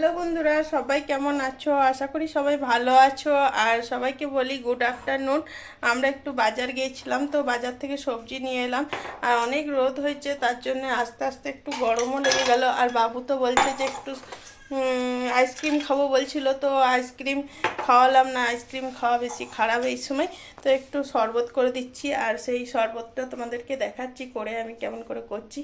Hello বন্ধুরা, সবাই কেমন আছো? আশা করি সবাই ভালো আছো। আর সবাইকে বলি গুড আফটারনুন। আমরা একটু বাজার গিয়েছিলাম, তো বাজার থেকে সবজি নিয়ে এলাম। আর অনেক রোদ হয়েছে, তার জন্য আস্তে আস্তে একটু গরমও লেগে গেল। আর বাবু তো বলছে যে একটু আইসক্রিম খাবো বলছিল, তো আইসক্রিম খাওয়ালাম না। আইসক্রিম খাওয়া বেশি খারাপ এই সময়। তো একটু শরবত করে দিচ্ছি, আর সেই শরবতটা তোমাদেরকে দেখাচ্ছি করে আমি কেমন করে করছি।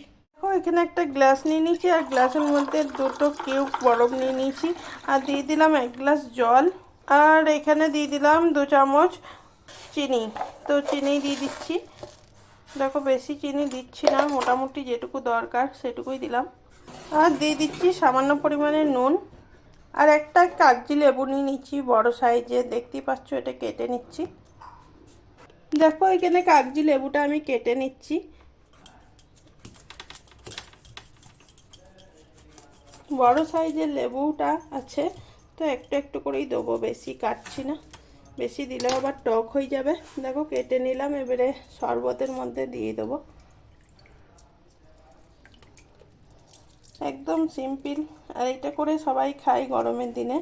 এখানে একটা গ্লাস নিয়ে নিয়েছি, আর গ্লাসের মধ্যে দুটো কিউব বরফ নিয়ে নিয়েছি, আর দিয়ে দিলাম 1 গ্লাস জল। আর এখানে দিয়ে দিলাম 2 চামচ চিনি। তো চিনি দিয়ে দিচ্ছি, দেখো বেশি চিনি দিচ্ছি না, মোটামুটি যেটুকু দরকার সেটুকুই দিলাম। আর দিয়ে দিচ্ছি সামান্য পরিমাণে নুন। আর একটা কাগজি লেবু নিয়ে নিচ্ছি বড় সাইজের, দেখতেই পাচ্ছ, এটা কেটে নিচ্ছি। দেখো এখানে কাগজি লেবুটা আমি কেটে নিচ্ছি। বড় সাইজের লেবুটা আছে, তো একটু একটু করেই দেবো, বেশি কাটছি না, বেশি দিলে আবার টক হয়ে যাবে। দেখো কেটে নিলাম, এবারে শরবতের মধ্যে দিয়ে দেবো। একদম সিম্পল, আর এটা করে সবাই খায় গরমের দিনে,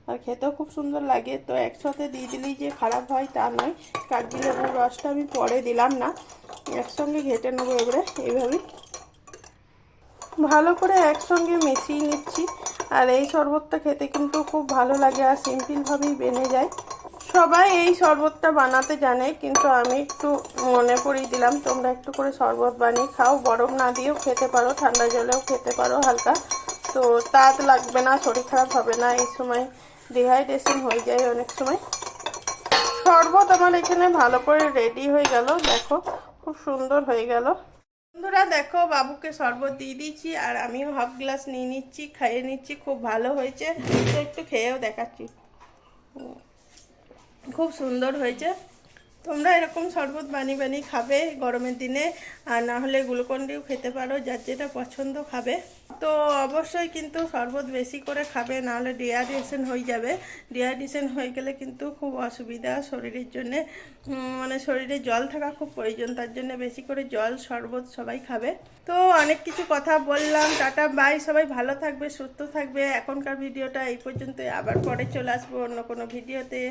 আর খেতেও খুব সুন্দর লাগে। তো একসাথে দিয়ে দিলেই যে খারাপ হয় তা নয়। কাগজি লেবুর রসটা আমি পরে দিলাম না, একসঙ্গে ঘেটে নেবো। এবারে এইভাবেই ভালো করে একসঙ্গে মিশিয়ে নিচ্ছি। আর এই শরবতটা খেতে কিন্তু খুব ভালো লাগে, আর সিম্পলভাবেই বেনে যায়। সবাই এই শরবতটা বানাতে জানে, কিন্তু আমি একটু মনে করিয়ে দিলাম। তোমরা একটু করে শরবত বানিয়ে খাও, বরফ না দিয়েও খেতে পারো, ঠান্ডা জলেও খেতে পারো হালকা। তো তাত লাগবে না, শরীর খারাপ হবে না। এই সময় ডিহাইড্রেশন হয়ে যায় অনেক সময়। শরবত আমার এখানে ভালো করে রেডি হয়ে গেল, দেখো খুব সুন্দর হয়ে গেল। বন্ধুরা দেখো, বাবুকে শরবত দিয়ে দিচ্ছি, আর আমিও হাফ গ্লাস নিয়ে নিচ্ছি, খাইয়ে নিচ্ছি। খুব ভালো হয়েছে, তো একটু খেয়েও দেখাচ্ছি। খুব সুন্দর হয়েছে। তোমরা এরকম শরবত বানিয়ে বানিয়ে খাবে গরমের দিনে, আর না হলে গ্লুকন ডিও খেতে পারো, যার যেটা পছন্দ খাবে। তো অবশ্যই কিন্তু শরবত বেশি করে খাবে, না হলে ডিহাইড্রেশন হয়ে যাবে। ডিহাইড্রেশন হয়ে গেলে কিন্তু খুব অসুবিধা শরীরের জন্যে, মানে শরীরে জল থাকা খুব প্রয়োজন, তার জন্য বেশি করে জল শরবত সবাই খাবে। তো অনেক কিছু কথা বললাম, টাটা বাই, সবাই ভালো থাকবে, সুস্থ থাকবে। এখনকার ভিডিওটা এই পর্যন্ত, আবার পরে চলে আসবো অন্য কোনো ভিডিওতে।